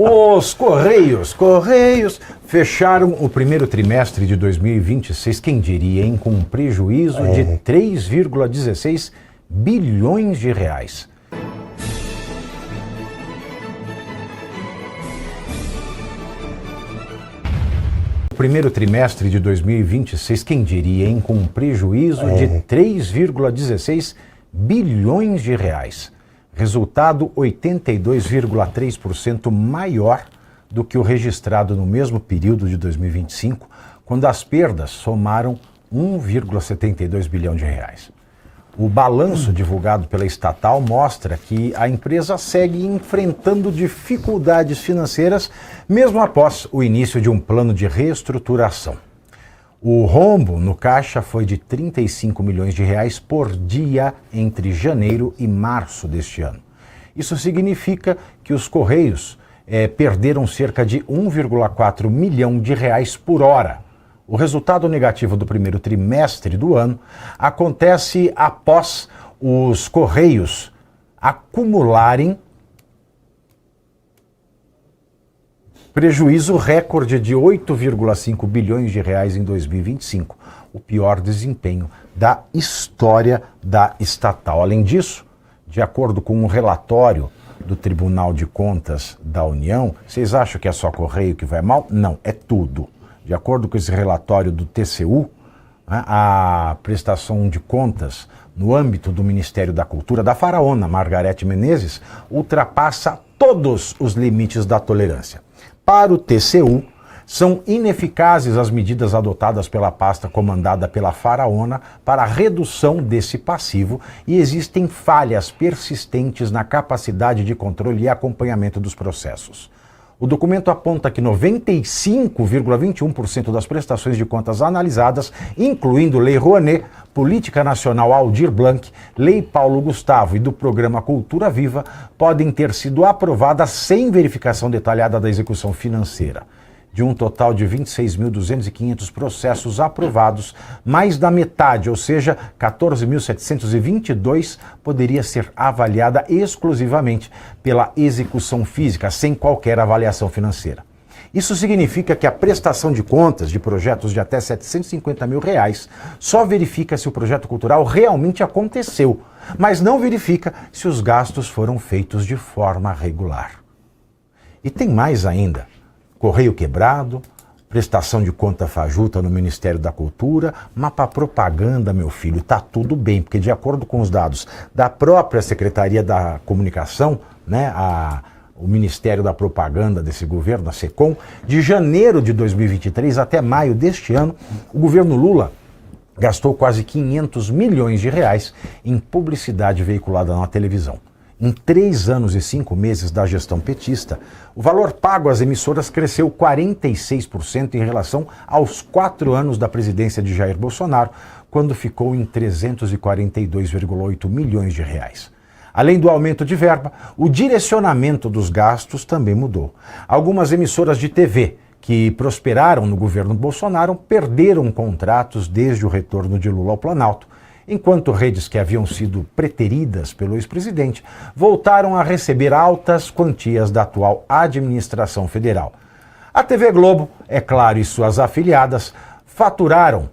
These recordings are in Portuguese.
Os Correios fecharam o primeiro trimestre de 2026, quem diria, hein, com um prejuízo de 3,16 bilhões de reais. O primeiro trimestre de 2026, quem diria, hein, com um prejuízo de 3,16 bilhões de reais. Resultado 82,3% maior do que o registrado no mesmo período de 2025, quando as perdas somaram 1,72 bilhão de reais. O balanço divulgado pela estatal mostra que a empresa segue enfrentando dificuldades financeiras mesmo após o início de um plano de reestruturação. O rombo no caixa foi de 35 milhões de reais por dia entre janeiro e março deste ano. Isso significa que os Correios perderam cerca de 1,4 milhão de reais por hora. O resultado negativo do primeiro trimestre do ano acontece após os Correios acumularem prejuízo recorde de 8,5 bilhões de reais em 2025, o pior desempenho da história da estatal. Além disso, de acordo com um relatório do Tribunal de Contas da União, vocês acham que é só Correio que vai mal? Não, é tudo. De acordo com esse relatório do TCU, a prestação de contas no âmbito do Ministério da Cultura da faraona Margarete Menezes ultrapassa todos os limites da tolerância. Para o TCU, são ineficazes as medidas adotadas pela pasta comandada pela faraona para a redução desse passivo e existem falhas persistentes na capacidade de controle e acompanhamento dos processos. O documento aponta que 95,21% das prestações de contas analisadas, incluindo Lei Rouanet, Política Nacional Aldir Blanc, Lei Paulo Gustavo e do Programa Cultura Viva, podem ter sido aprovadas sem verificação detalhada da execução financeira. De um total de 26.200 processos aprovados, mais da metade, ou seja, 14.722, poderia ser avaliada exclusivamente pela execução física, sem qualquer avaliação financeira. Isso significa que a prestação de contas de projetos de até 750 mil reais só verifica se o projeto cultural realmente aconteceu, mas não verifica se os gastos foram feitos de forma regular. E tem mais ainda. Correio quebrado, prestação de conta fajuta no Ministério da Cultura, mapa propaganda, meu filho, tá tudo bem, porque de acordo com os dados da própria Secretaria da Comunicação, o Ministério da Propaganda desse governo, a SECOM, de janeiro de 2023 até maio deste ano, o governo Lula gastou quase 500 milhões de reais em publicidade veiculada na televisão. Em 3 anos e 5 meses da gestão petista, o valor pago às emissoras cresceu 46% em relação aos 4 anos da presidência de Jair Bolsonaro, quando ficou em 342,8 milhões de reais. Além do aumento de verba, o direcionamento dos gastos também mudou. Algumas emissoras de TV que prosperaram no governo Bolsonaro perderam contratos desde o retorno de Lula ao Planalto, enquanto redes que haviam sido preteridas pelo ex-presidente voltaram a receber altas quantias da atual administração federal. A TV Globo, é claro, e suas afiliadas faturaram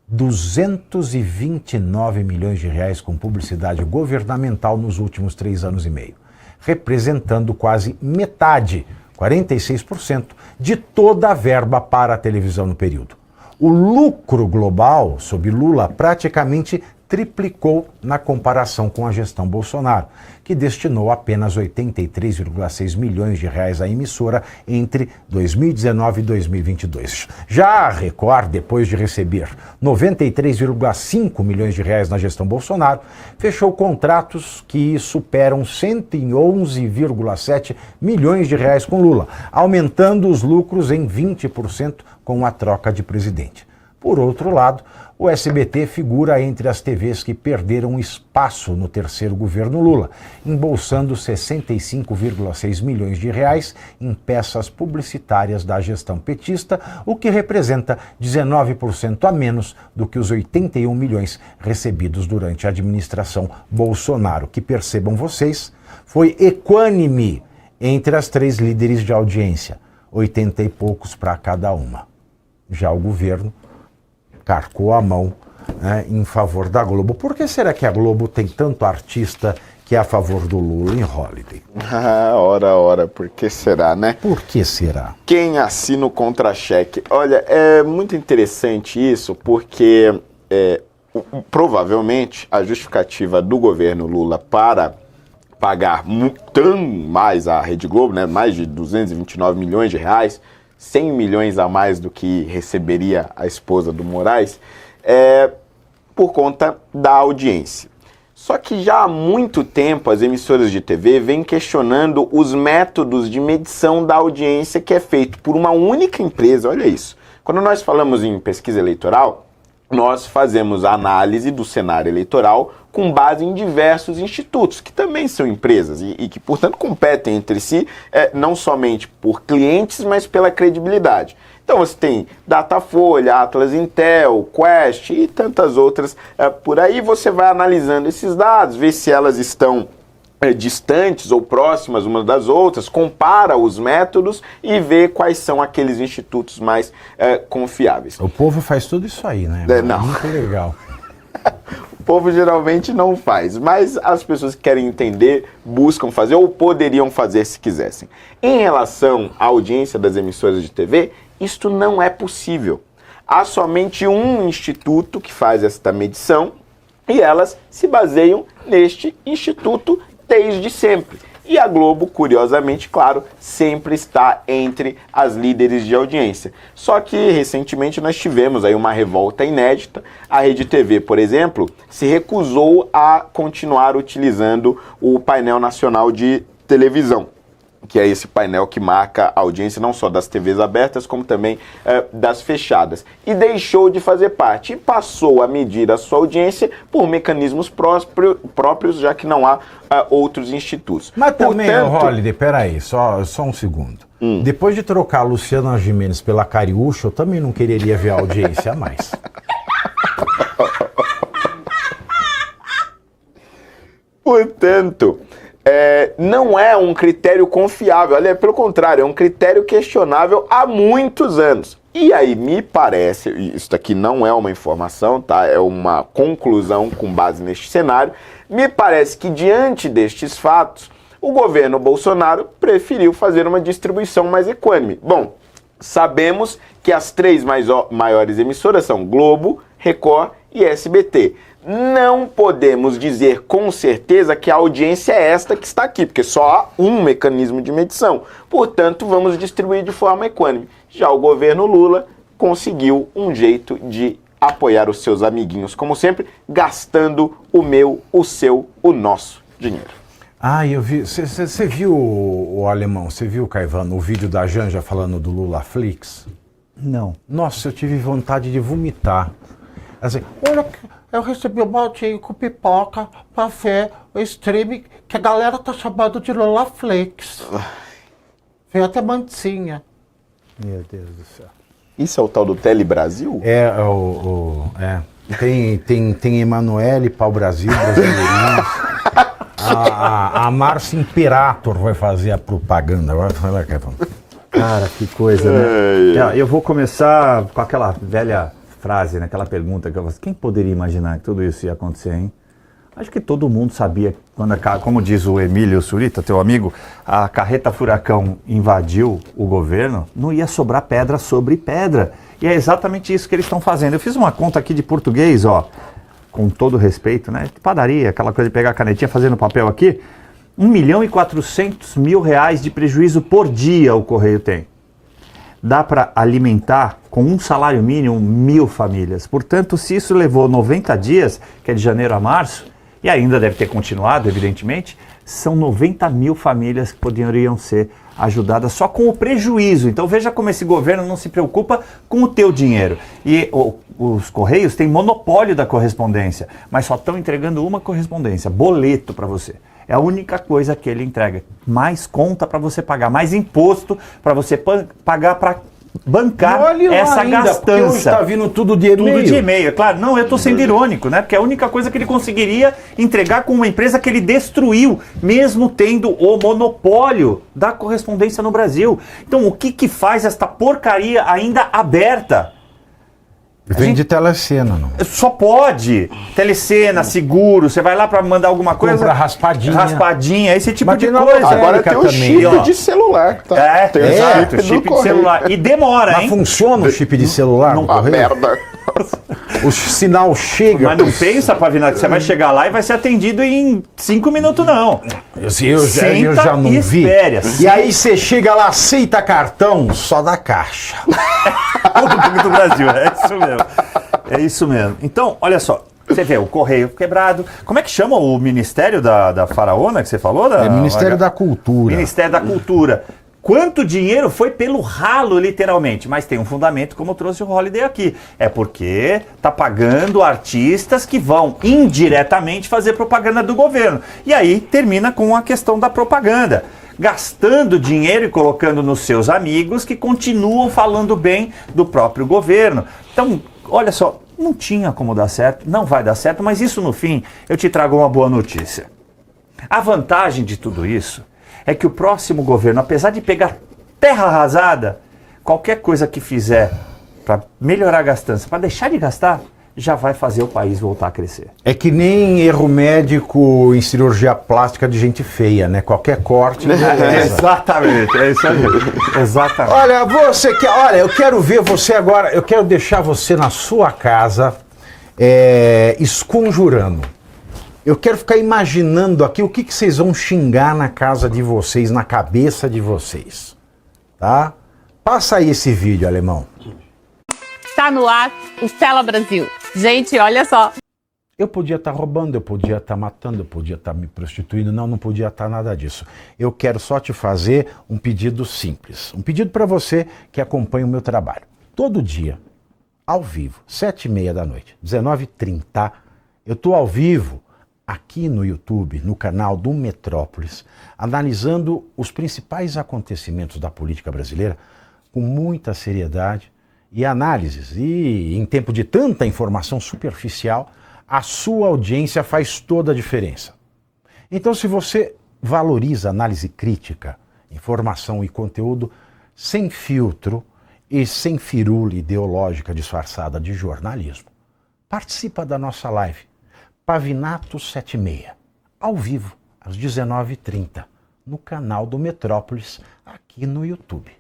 229 milhões de reais com publicidade governamental nos últimos 3 anos e meio, representando quase metade, 46%, de toda a verba para a televisão no período. O lucro global, sob Lula, praticamente triplicou na comparação com a gestão Bolsonaro, que destinou apenas 83,6 milhões de reais à emissora entre 2019 e 2022. Já a Record, depois de receber 93,5 milhões de reais na gestão Bolsonaro, fechou contratos que superam 111,7 milhões de reais com Lula, aumentando os lucros em 20% com a troca de presidente. Por outro lado, o SBT figura entre as TVs que perderam espaço no terceiro governo Lula, embolsando 65,6 milhões de reais em peças publicitárias da gestão petista, o que representa 19% a menos do que os 81 milhões recebidos durante a administração Bolsonaro, que, percebam vocês, foi equânime entre as 3 líderes de audiência, 80 e poucos para cada uma. Já o governo carcou a mão, né, em favor da Globo. Por que será que a Globo tem tanto artista que é a favor do Lula em Holiday? Ora, por que será, né? Por que será? Quem assina o contra-cheque? Olha, é muito interessante isso, porque provavelmente a justificativa do governo Lula para pagar tão mais a Rede Globo, né, mais de 229 milhões de reais, 100 milhões a mais do que receberia a esposa do Moraes, por conta da audiência. Só que já há muito tempo as emissoras de TV vêm questionando os métodos de medição da audiência que é feito por uma única empresa. Olha isso. Quando nós falamos em pesquisa eleitoral, nós fazemos a análise do cenário eleitoral com base em diversos institutos, que também são empresas e que, portanto, competem entre si, não somente por clientes, mas pela credibilidade. Então você tem Datafolha, Atlas Intel, Quest e tantas outras por aí. Você vai analisando esses dados, vê se elas estão distantes ou próximas umas das outras, compara os métodos e vê quais são aqueles institutos mais confiáveis. O povo faz tudo isso aí, né? Não. Muito legal. O povo geralmente não faz, mas as pessoas que querem entender buscam fazer ou poderiam fazer se quisessem. Em relação à audiência das emissoras de TV, isto não é possível. Há somente um instituto que faz esta medição e elas se baseiam neste instituto desde sempre. E a Globo, curiosamente, claro, sempre está entre as líderes de audiência. Só que, recentemente, nós tivemos aí uma revolta inédita. A Rede TV, por exemplo, se recusou a continuar utilizando o painel nacional de televisão, que é esse painel que marca a audiência não só das TVs abertas, como também das fechadas. E deixou de fazer parte e passou a medir a sua audiência por mecanismos próprios, já que não há outros institutos. Mas também, Holiday, peraí, só um segundo. Depois de trocar a Luciana Gimenez pela Cariúcha, eu também não quereria ver a audiência a mais. Portanto, não é um critério confiável, olha, pelo contrário, é um critério questionável há muitos anos. E aí me parece, isso aqui não é uma informação, tá? É uma conclusão com base neste cenário, me parece que diante destes fatos, o governo Bolsonaro preferiu fazer uma distribuição mais equânime. Bom, sabemos que as 3 maiores emissoras são Globo, Record e SBT. Não podemos dizer com certeza que a audiência é esta que está aqui, porque só há um mecanismo de medição. Portanto, vamos distribuir de forma equânime. Já o governo Lula conseguiu um jeito de apoiar os seus amiguinhos, como sempre, gastando o meu, o seu, o nosso dinheiro. Ah, eu vi. Você viu, o Alemão, você viu, Caivano, o vídeo da Janja falando do Lulaflix? Não. Nossa, eu tive vontade de vomitar. Assim, olha, eu recebi um baldinho com pipoca pra ver o stream que a galera tá chamando de Lulaflix. Veio até mantinha. Meu Deus do céu. Isso é o tal do Telebrasil? Tem Emanuele, Pau Brasil, Brasileirinhos. A Márcia Imperator vai fazer a propaganda. Agora vai, Caivano. Cara, que coisa, né? Eu vou começar com aquela velha frase, né? Aquela pergunta que eu faço. Quem poderia imaginar que tudo isso ia acontecer, hein? Acho que todo mundo sabia, quando, como diz o Emílio Surita, teu amigo, a carreta furacão invadiu o governo, não ia sobrar pedra sobre pedra. E é exatamente isso que eles estão fazendo. Eu fiz uma conta aqui de português, ó, com todo respeito, né? Padaria, aquela coisa de pegar a canetinha, fazendo papel aqui. 1.400.000 reais de prejuízo por dia o Correio tem. Dá para alimentar com um salário mínimo 1.000 famílias. Portanto, se isso levou 90 dias, que é de janeiro a março, e ainda deve ter continuado, evidentemente, são 90.000 famílias que poderiam ser ajudadas só com o prejuízo. Então veja como esse governo não se preocupa com o teu dinheiro. E os Correios têm monopólio da correspondência, mas só estão entregando uma correspondência, boleto para você. É a única coisa que ele entrega. Mais conta para você pagar, mais imposto para você pagar para bancar Olhe lá essa ainda, porque hoje gastança. está vindo tudo de e-mail. Tudo de e-mail, claro. Não, eu estou sendo irônico, né? Porque é a única coisa que ele conseguiria entregar com uma empresa que ele destruiu, mesmo tendo o monopólio da correspondência no Brasil. Então, o que faz esta porcaria ainda aberta? Vem de telecena, não. Só pode. Telecena, seguro, você vai lá para mandar alguma coisa. Compra raspadinha. Raspadinha, esse tipo Mas de tem na coisa. Agora tem o também, chip ó. de celular. Tá? Tem o Exato, do chip de correio. celular. E demora, Mas hein? funciona o chip de celular? no Ah, correio? merda. O sinal chega. Mas não pensa, Pavina, que você vai chegar lá e vai ser atendido em 5 minutos, não. Eu Senta já não e vi. espere. E aí você chega lá, aceita cartão, só da caixa. Todo mundo do Brasil, é isso mesmo. É isso mesmo. Então, olha só, você vê o correio quebrado. Como é que chama o Ministério da Faraona que você falou? É Ministério da Cultura. Ministério da Cultura. Quanto dinheiro foi pelo ralo, literalmente? Mas tem um fundamento, como trouxe o Holiday aqui. É porque tá pagando artistas que vão indiretamente fazer propaganda do governo. E aí termina com a questão da propaganda. Gastando dinheiro e colocando nos seus amigos que continuam falando bem do próprio governo. Então, olha só, não tinha como dar certo, não vai dar certo, mas isso no fim, eu te trago uma boa notícia. A vantagem de tudo isso é que o próximo governo, apesar de pegar terra arrasada, qualquer coisa que fizer para melhorar a gastança, para deixar de gastar, já vai fazer o país voltar a crescer. É que nem erro médico em cirurgia plástica de gente feia, né? Qualquer corte. Exatamente, é isso aí. Exatamente. Olha, eu quero ver você agora, eu quero deixar você na sua casa esconjurando. Eu quero ficar imaginando aqui o que vocês vão xingar na casa de vocês, na cabeça de vocês. Tá? Passa aí esse vídeo, alemão. Está no ar o Stella Brasil. Gente, olha só. Eu podia estar roubando, eu podia estar matando, eu podia estar me prostituindo. Não podia estar nada disso. Eu quero só te fazer um pedido simples. Um pedido para você que acompanha o meu trabalho. Todo dia, ao vivo, 7h30 da noite, 19h30, eu estou ao vivo aqui no YouTube, no canal do Metrópolis, analisando os principais acontecimentos da política brasileira com muita seriedade e análises. E em tempo de tanta informação superficial, a sua audiência faz toda a diferença. Então, se você valoriza análise crítica, informação e conteúdo sem filtro e sem firula ideológica disfarçada de jornalismo, participa da nossa live Pavinato 76, ao vivo, às 19h30, no canal do Metrópolis, aqui no YouTube.